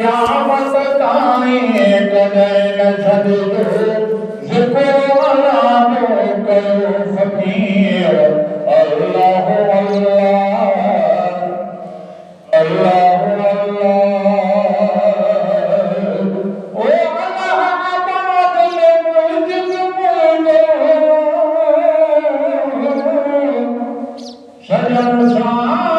क़यामत ताईं कॾहिं न छॾिजो ज़िक्र अलाहो कयो फ़क़ीर अल्लाह अल्लाह अल्लाह अल्लाह ओ अल्लाह आबाद मुजिब सजन साई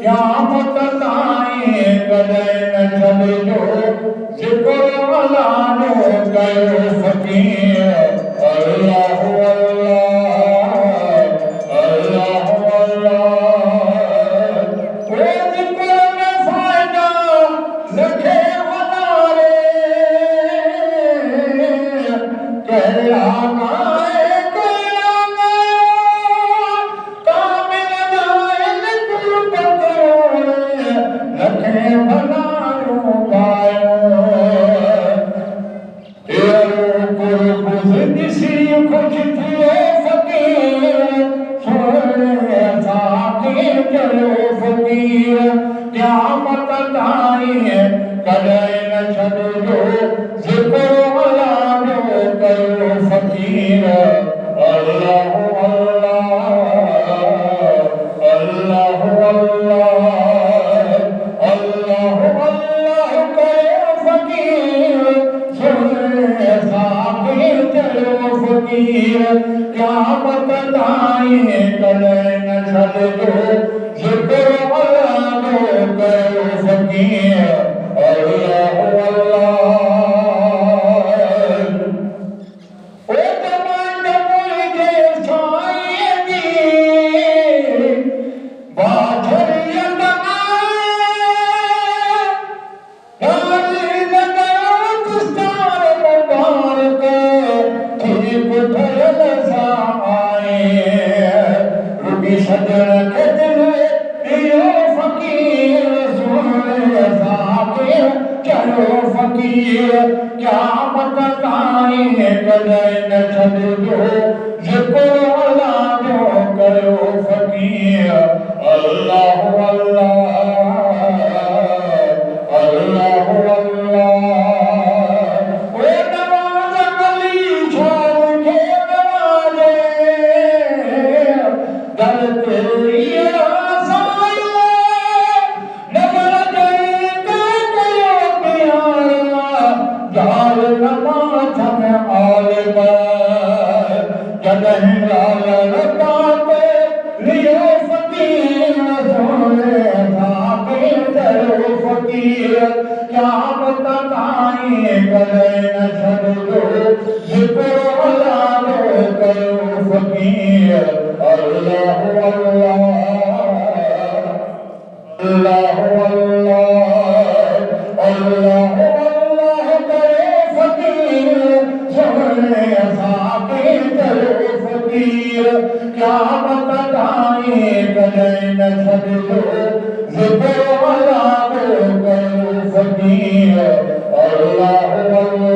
क़यामत ताईं कॾहिं न छॾिजो ज़िक्र अलाहो कयो फ़क़ीर अल्लाह अल्लाह अल्लाह ओ ज़िक्र में फ़ाइदा लखे हज़ारे कहिड़ा क़यामत ताईं कॾहिं न छॾिजो ज़िक्र अलाहो कयो फ़क़ीर अल्लाह अल्लाह अल्लाह अल्लाह अल्लाह कयो फ़क़ीर फ़क़ीर क़यामत ताईं कॾहिं न छॾिजो ज़िक्र अलाहो कयो फ़क़ीर अल्लाह अल्लाह ओ तमाम मुंहिंजे साईं जी बाछड़ियत सजण खे दिल इहो फ़क़ीर सुहिणे असांखे चयो फ़क़ीर क़यामत ताईं कॾहिं न छॾिजो ज़िक्र अलाहो कयो फ़क़ीर अल्लाह अल्लाह अल्लाह अल्लाह ओ नवाज़ अली शान खे नवाज़े दर ते क़यामत ताईं कॾहिं न छॾिजो ज़िक्र अलाहो कयो फ़क़ीर अल्लाह अल्लाह अल्लाह अल्लाह अल्लाह कयो फ़क़ीर सुहिणे असांखे चयो फ़क़ीर क़यामत ताईं कॾहिं न छॾिजो ज़िक्र अलाहो कयो फ़क़ीर अल्लाह अल्लाह